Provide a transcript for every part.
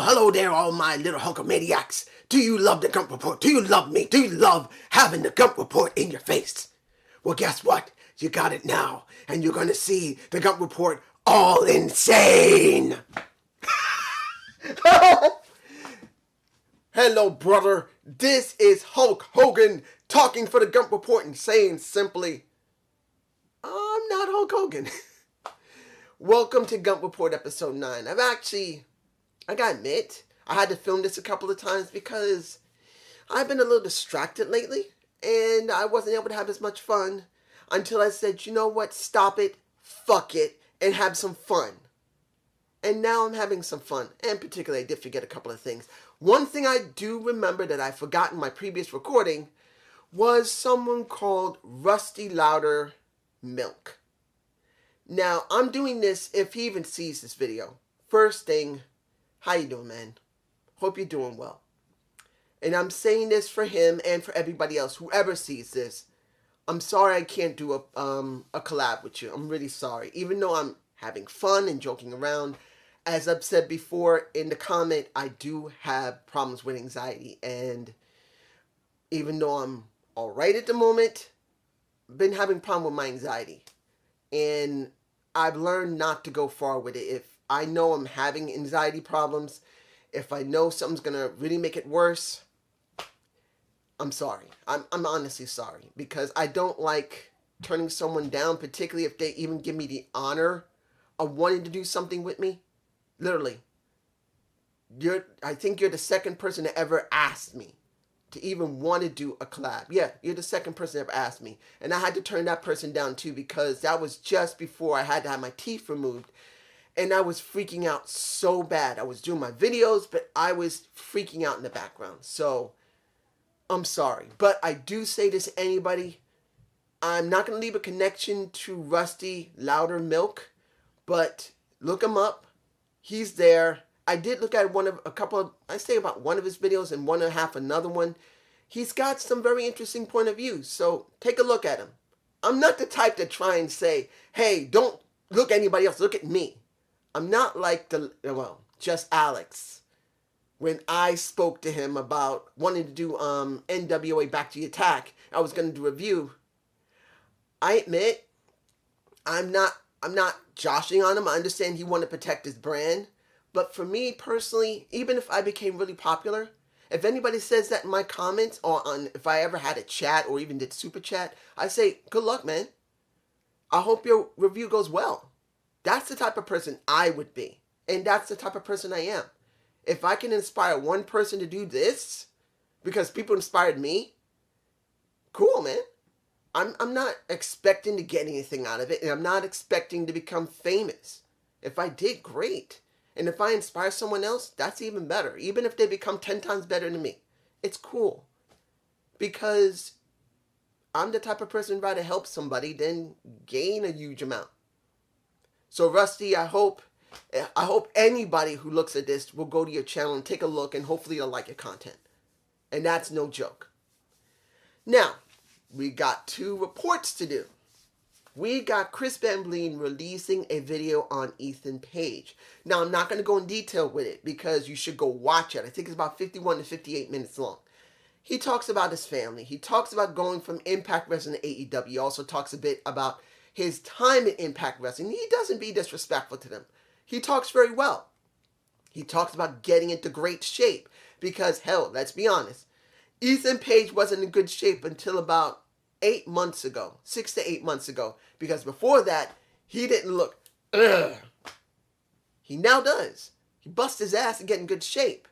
hello there, all my little Hulkamaniacs. Do you love the Gump Report? Do you love me? Do you love having the Gump Report in your face? Well, guess what? You got it now, and you're going to see the Gump Report all insane. Hello, brother. This is Hulk Hogan talking for the Gump Report and saying simply, I'm not Hulk Hogan. Welcome to Gump Report episode 9. I gotta admit, I had to film this a couple of times because I've been a little distracted lately and I wasn't able to have as much fun until I said, you know what, stop it, fuck it, and have some fun. And now I'm having some fun, and particularly I did forget a couple of things. One thing I do remember that I forgot in my previous recording was someone called Rusty Louder Milk. Now, I'm doing this if he even sees this video. First thing, how you doing, man? Hope you're doing well. And I'm saying this for him and for everybody else, whoever sees this. I'm sorry I can't do a collab with you. I'm really sorry. Even though I'm having fun and joking around, as I've said before in the comment, I do have problems with anxiety. And even though I'm all right at the moment, I've been having a problem with my anxiety. And I've learned not to go far with it. If I know I'm having anxiety problems, if I know something's going to really make it worse, I'm sorry. I'm honestly sorry. Because I don't like turning someone down, particularly if they even give me the honor of wanting to do something with me. Literally. I think you're the second person that ever asked me to even want to do a collab. Yeah, you're the second person that ever asked me. And I had to turn that person down too because that was just before I had to have my teeth removed. And I was freaking out so bad. I was doing my videos, but I was freaking out in the background. So, I'm sorry. But I do say this to anybody. I'm not going to leave a connection to Rusty Louder Milk. But look him up. He's there. I did look at about one of his videos and one and a half another one. He's got some very interesting point of views. So, take a look at him. I'm not the type to try and say, hey, don't look at anybody else. Look at me. I'm not like just Alex. When I spoke to him about wanting to do NWA Back to the Attack, I was going to do a review. I admit, I'm not joshing on him. I understand he wanted to protect his brand. But for me personally, even if I became really popular, if anybody says that in my comments or if I ever had a chat or even did super chat, I say, good luck, man. I hope your review goes well. That's the type of person I would be. And that's the type of person I am. If I can inspire one person to do this, because people inspired me, cool, man. I'm not expecting to get anything out of it, and I'm not expecting to become famous. If I did, great. And if I inspire someone else, that's even better. Even if they become 10 times better than me. It's cool. Because I'm the type of person who'd rather help somebody than gain a huge amount. So Rusty, I hope anybody who looks at this will go to your channel and take a look, and hopefully you'll like your content. And that's no joke. Now, we got 2 reports to do. We got Chris Bamblin releasing a video on Ethan Page. Now, I'm not going to go in detail with it because you should go watch it. I think it's about 51 to 58 minutes long. He talks about his family. He talks about going from Impact Wrestling to AEW. He also talks a bit about his time in Impact Wrestling. He doesn't be disrespectful to them. He talks very well. He talks about getting into great shape because, hell, let's be honest, Ethan Page wasn't in good shape until about 8 months ago, 6 to 8 months ago, because before that, he didn't look, ugh. He now does. He busts his ass to get in good shape.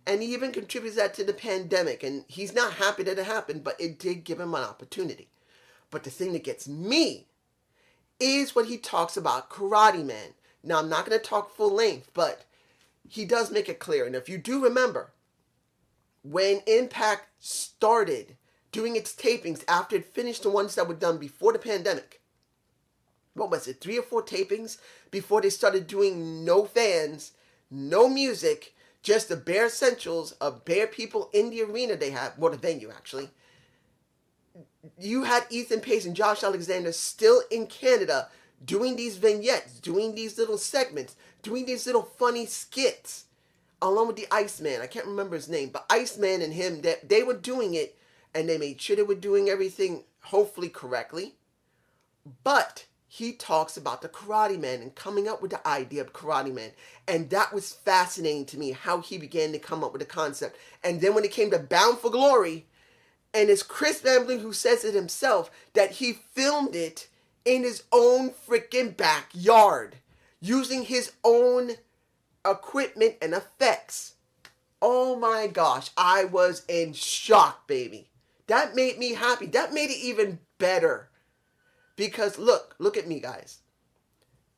And he even contributes that to the pandemic, and he's not happy that it happened, but it did give him an opportunity. But the thing that gets me is what he talks about Karate Man. Now, I'm not going to talk full length, but he does make it clear. And if you do remember, when Impact started doing its tapings after it finished the ones that were done before the pandemic, what was it, 3 or 4 tapings before they started doing no fans, no music, just the bare essentials of bare people in the arena they have, well, the venue actually. You had Ethan Page and Josh Alexander still in Canada doing these vignettes, doing these little segments, doing these little funny skits. along with the Iceman. I can't remember his name, but Iceman and him, that they were doing it, and they made sure they were doing everything hopefully correctly. But he talks about the Karate Man and coming up with the idea of Karate Man. And that was fascinating to me, how he began to come up with the concept. And then when it came to Bound for Glory, and it's Chris Van Vliet who says it himself, that he filmed it in his own freaking backyard, using his own equipment and effects. Oh my gosh, I was in shock, baby. That made me happy. That made it even better. Because look at me, guys.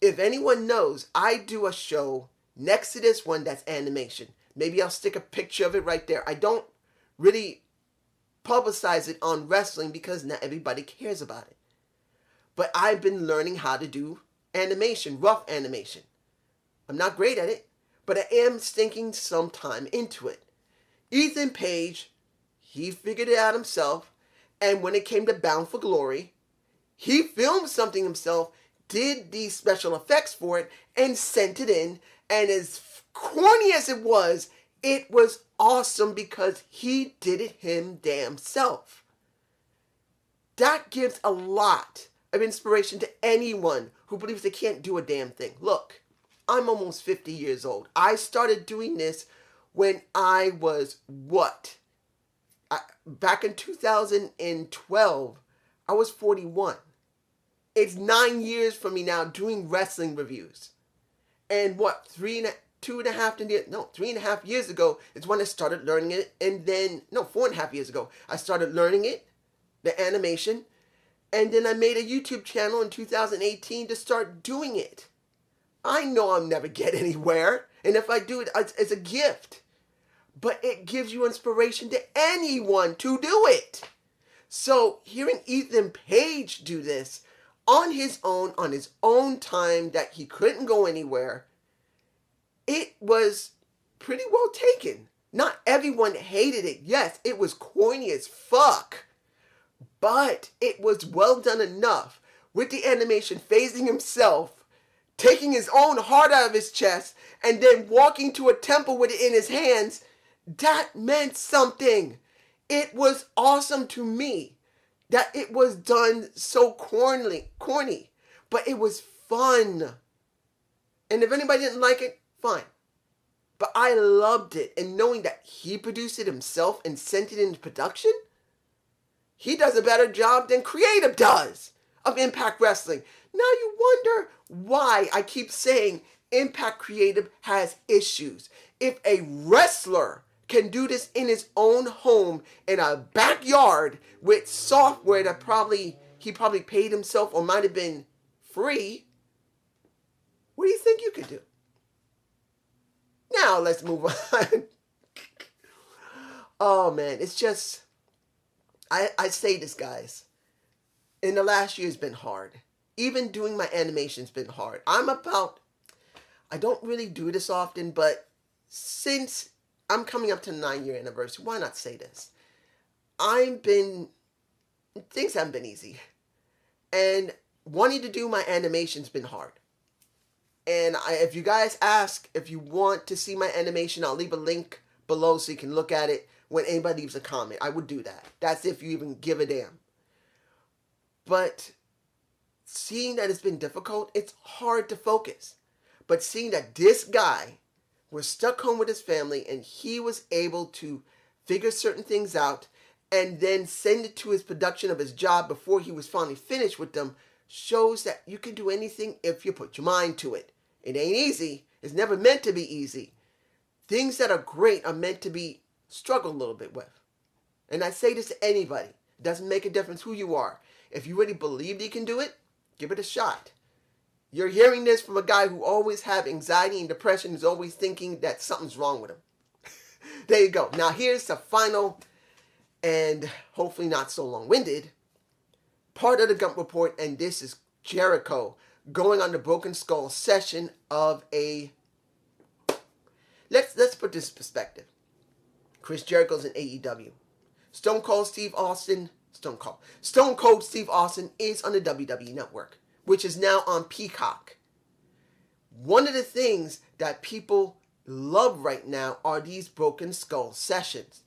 If anyone knows, I do a show next to this one that's animation. Maybe I'll stick a picture of it right there. I don't really publicize it on wrestling because not everybody cares about it. But I've been learning how to do animation, rough animation. I'm not great at it, but I am sinking some time into it. Ethan Page, he figured it out himself, and when it came to Bound for Glory, he filmed something himself, did these special effects for it, and sent it in. And as corny as it was awesome because he did it him damn self. That gives a lot of inspiration to anyone who believes they can't do a damn thing. Look, I'm almost 50 years old. I started doing this when I was back in 2012, I was 41. It's 9 years for me now doing wrestling reviews. And 3.5 years ago is when I started learning it. And then, 4.5 years ago, I started learning it, the animation. And then I made a YouTube channel in 2018 to start doing it. I know I'll never get anywhere. And if I do it, it's a gift. But it gives you inspiration to anyone to do it. So hearing Ethan Page do this on his own time, that he couldn't go anywhere, it was pretty well taken. Not everyone hated it. Yes, it was corny as fuck. But it was well done enough with the animation phasing himself, taking his own heart out of his chest, and then walking to a temple with it in his hands. That meant something. It was awesome to me that it was done so corny, but it was fun. And if anybody didn't like it, fine. But I loved it. And knowing that he produced it himself and sent it into production, he does a better job than Creative does of Impact Wrestling. Now you wonder why I keep saying Impact Creative has issues. If a wrestler can do this in his own home in a backyard with software that he probably paid himself or might have been free, what do you think you could do? Now let's move on. Oh man, it's just, I say this, guys. In the last year, it's been hard. Even doing my animation's been hard. I don't really do this often, but since I'm coming up to the 9-year anniversary, why not say this? Things haven't been easy. And wanting to do my animation's been hard. And if you guys ask if you want to see my animation, I'll leave a link below so you can look at it when anybody leaves a comment. I would do that. That's if you even give a damn. But seeing that it's been difficult, it's hard to focus. But seeing that this guy was stuck home with his family and he was able to figure certain things out and then send it to his production of his job before he was finally finished with them shows that you can do anything if you put your mind to it. It ain't easy. It's never meant to be easy. Things that are great are meant to be struggled a little bit with. And I say this to anybody. It doesn't make a difference who you are. If you really believe you can do it, give it a shot. You're hearing this from a guy who always have anxiety and depression, who's always thinking that something's wrong with him. There you go. Now here's the final and hopefully not so long-winded part of the Gump Report, and this is Jericho going on the Broken Skull session of a... Let's put this in perspective. Chris Jericho's in AEW. Stone Cold Steve Austin is on the WWE Network, which is now on Peacock. One of the things that people love right now are these Broken Skull sessions.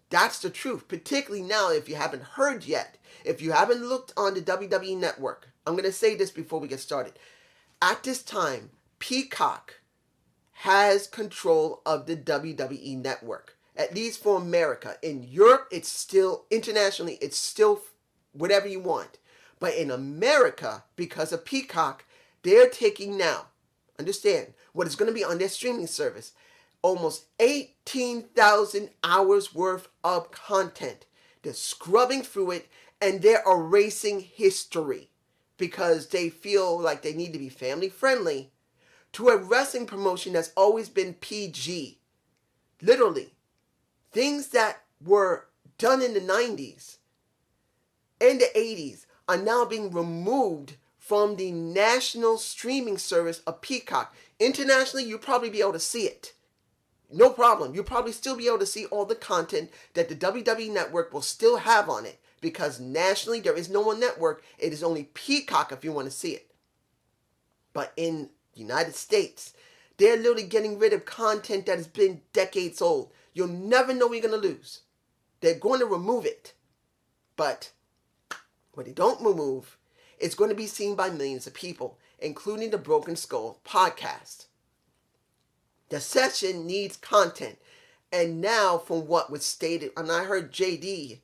That's the truth, particularly now if you haven't heard yet. If you haven't looked on the WWE Network, I'm going to say this before we get started. At this time, Peacock has control of the WWE Network, at least for America. In Europe, it's still, internationally, it's still whatever you want. But in America, because of Peacock, they're taking now, understand, what is going to be on their streaming service, almost 18,000 hours worth of content. They're scrubbing through it and they're erasing history because they feel like they need to be family friendly to a wrestling promotion that's always been PG. Literally, things that were done in the 90s and the 80s are now being removed from the national streaming service of Peacock. Internationally, you'll probably be able to see it. No problem. You'll probably still be able to see all the content that the WWE Network will still have on it, because nationally there is no one network. It is only Peacock if you want to see it. But in the United States, they're literally getting rid of content that has been decades old. You'll never know what you're going to lose. They're going to remove it. But what they don't remove, it's going to be seen by millions of people, including the Broken Skull podcast. The session needs content. And now, from what was stated, and I heard JD,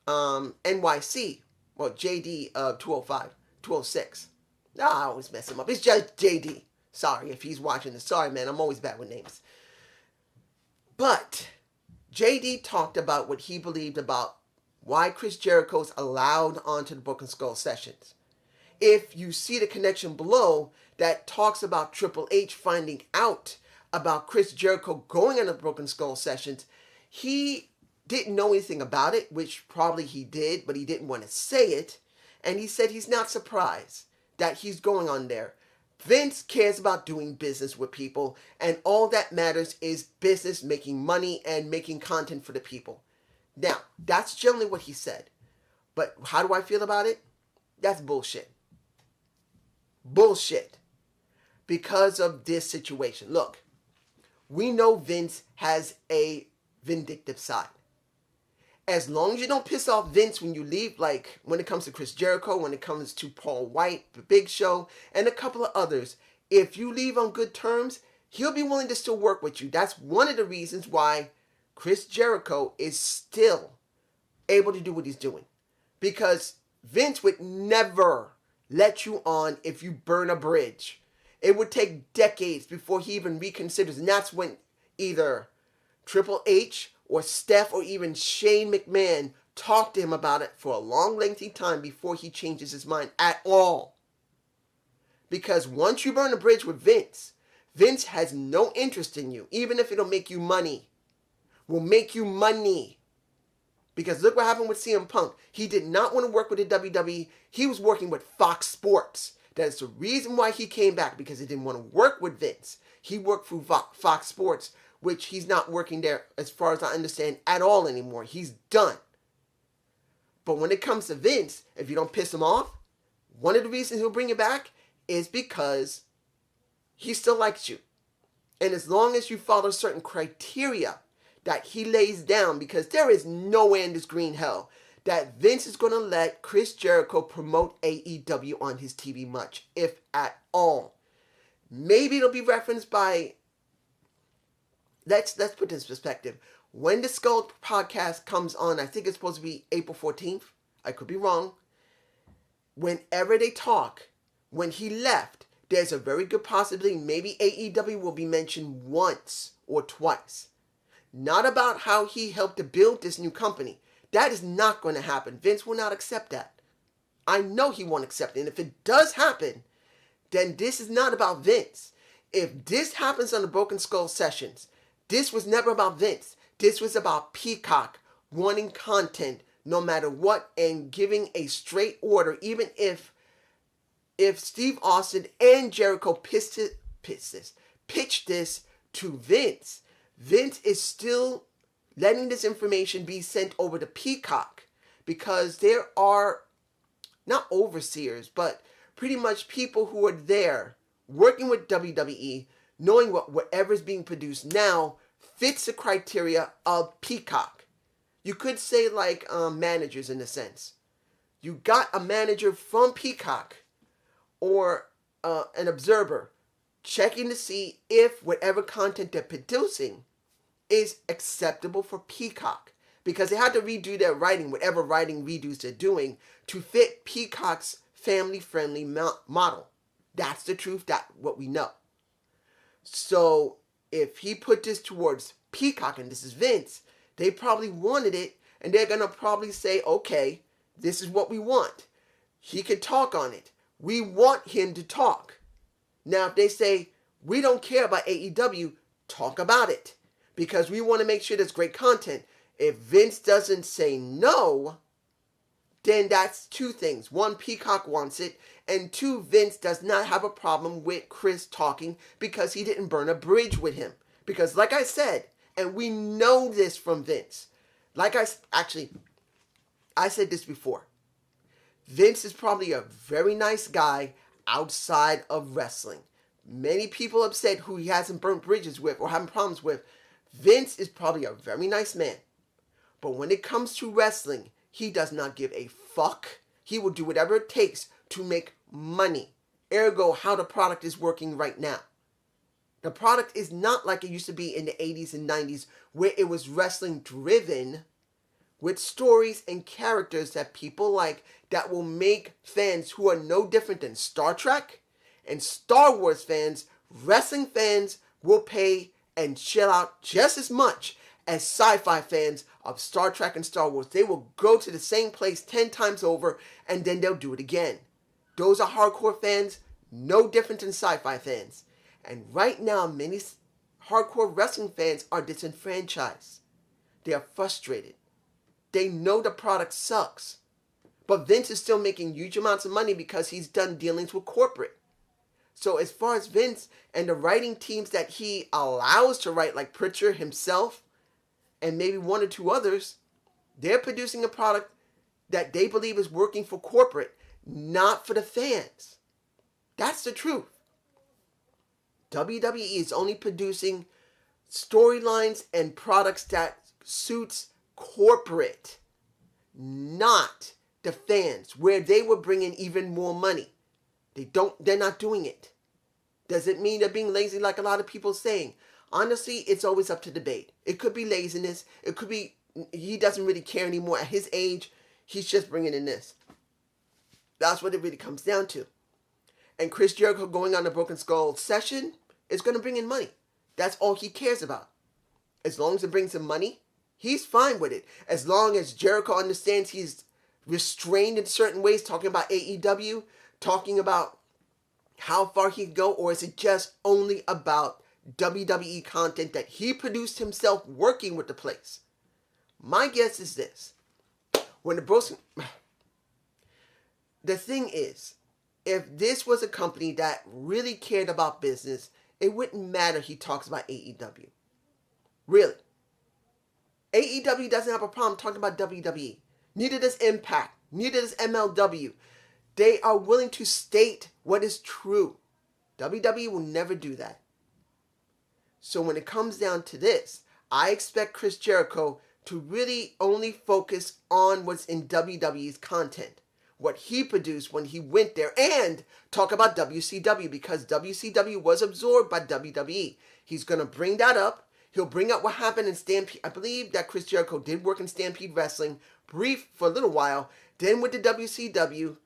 NYC, well, JD 205, 206. No, I always mess him up. It's just JD. Sorry if he's watching this. Sorry, man. I'm always bad with names. But JD talked about what he believed about why Chris Jericho's allowed onto the Broken Skull sessions. If you see the connection below that talks about Triple H finding out about Chris Jericho going on the Broken Skull sessions, he didn't know anything about it, which probably he did, but he didn't want to say it. And he said he's not surprised that he's going on there. Vince cares about doing business with people, and all that matters is business, making money, and making content for the people. Now, that's generally what he said. But how do I feel about it? That's bullshit. Bullshit. Because of this situation. Look, we know Vince has a vindictive side. As long as you don't piss off Vince when you leave, like when it comes to Chris Jericho, when it comes to Paul White, The Big Show, and a couple of others, if you leave on good terms, he'll be willing to still work with you. That's one of the reasons why Chris Jericho is still able to do what he's doing. Because Vince would never let you on if you burn a bridge. It would take decades before he even reconsiders. And that's when either Triple H or Steph or even Shane McMahon talked to him about it for a long, lengthy time before he changes his mind at all. Because once you burn a bridge with Vince, Vince has no interest in you, even if it'll make you money. Will make you money. Because look what happened with CM Punk. He did not want to work with the WWE. He was working with Fox Sports. That is the reason why he came back, because he didn't want to work with Vince. He worked through Fox Sports, which he's not working there, as far as I understand, at all anymore. He's done. But when it comes to Vince, if you don't piss him off, one of the reasons he'll bring you back is because he still likes you. And as long as you follow certain criteria that he lays down, because there is no way in this green hell that Vince is going to let Chris Jericho promote AEW on his TV much, if at all. Maybe it'll be referenced by, let's put this in perspective. When the Skull podcast comes on, I think it's supposed to be April 14th. I could be wrong. Whenever they talk, when he left, there's a very good possibility maybe AEW will be mentioned once or twice. Not about how he helped to build this new company. That is not going to happen. Vince will not accept that. I know he won't accept it. And if it does happen, then this is not about Vince. If this happens on the Broken Skull sessions, this was never about Vince. This was about Peacock wanting content no matter what and giving a straight order, even if Steve Austin and Jericho pitched this to Vince. Vince is still letting this information be sent over to Peacock, because there are not overseers, but pretty much people who are there working with WWE knowing whatever's being produced now fits the criteria of Peacock. You could say like managers in a sense. You got a manager from Peacock or an observer checking to see if whatever content they're producing is acceptable for Peacock. Because they had to redo their writing, whatever writing redos they're doing, to fit Peacock's family-friendly model. That's the truth, that's what we know. So if he put this towards Peacock, and this is Vince, they probably wanted it, and they're going to probably say, okay, this is what we want. He can talk on it. We want him to talk. Now, if they say, we don't care about AEW, talk about it. Because we want to make sure there's great content. If Vince doesn't say no, then that's two things. One, Peacock wants it. And two, Vince does not have a problem with Chris talking because he didn't burn a bridge with him. Because like I said, and we know this from Vince. I said this before. Vince is probably a very nice guy outside of wrestling. Many people have said who he hasn't burnt bridges with or having problems with. Vince is probably a very nice man. But when it comes to wrestling, he does not give a fuck. He will do whatever it takes to make money. Ergo, how the product is working right now. The product is not like it used to be in the 80s and 90s where it was wrestling driven with stories and characters that people like that will make fans who are no different than Star Trek and Star Wars fans, wrestling fans will pay and chill out just as much as sci-fi fans of Star Trek and Star Wars. They will go to the same place 10 times over and then they'll do it again. Those are hardcore fans, no different than sci-fi fans. And right now, many hardcore wrestling fans are disenfranchised. They are frustrated. They know the product sucks. But Vince is still making huge amounts of money because he's done dealings with corporate. So as far as Vince and the writing teams that he allows to write, like Pritchard himself, and maybe one or two others, they're producing a product that they believe is working for corporate, not for the fans. That's the truth. WWE is only producing storylines and products that suits corporate, not the fans, where they will bring in even more money. They're not doing it. Does it mean they're being lazy like a lot of people saying? Honestly, it's always up to debate. It could be laziness. It could be he doesn't really care anymore. At his age, he's just bringing in this. That's what it really comes down to. And Chris Jericho going on the Broken Skull session is going to bring in money. That's all he cares about. As long as it brings him money, he's fine with it. As long as Jericho understands he's restrained in certain ways, talking about AEW, talking about how far he can go, or is it just only about WWE content that he produced himself working with the place? My guess is this. The thing is, if this was a company that really cared about business, it wouldn't matter he talks about AEW. Really. AEW doesn't have a problem talking about WWE. Neither does Impact. Neither does MLW. They are willing to state what is true. WWE will never do that. So when it comes down to this, I expect Chris Jericho to really only focus on what's in WWE's content. What he produced when he went there, and talk about WCW, because WCW was absorbed by WWE. He's going to bring that up. He'll bring up what happened in Stampede. I believe that Chris Jericho did work in Stampede Wrestling, brief for a little while, then went to WCW,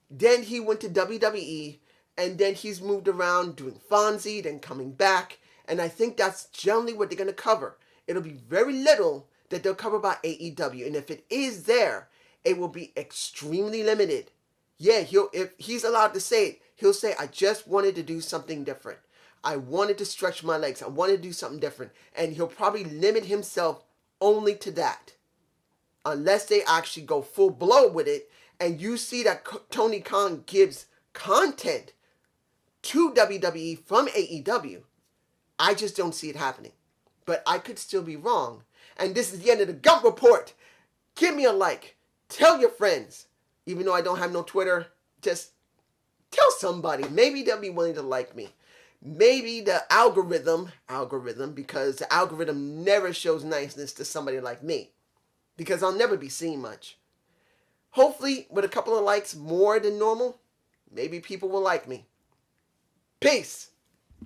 then he went to WWE, and then he's moved around doing Fonzie, then coming back, and I think that's generally what they're going to cover. It'll be very little that they'll cover about AEW, and if it is there, it will be extremely limited. Yeah, if he's allowed to say it, he'll say, I just wanted to do something different. I wanted to stretch my legs. I wanted to do something different. And he'll probably limit himself only to that. Unless they actually go full blow with it. And you see that Tony Khan gives content to WWE from AEW. I just don't see it happening. But I could still be wrong. And this is the end of the Gump Report. Give me a like. Tell your friends. Even though I don't have no Twitter, just tell somebody. Maybe they'll be willing to like me. Maybe the algorithm, because the algorithm never shows niceness to somebody like me, because I'll never be seen much. Hopefully, with a couple of likes more than normal, maybe people will like me. Peace.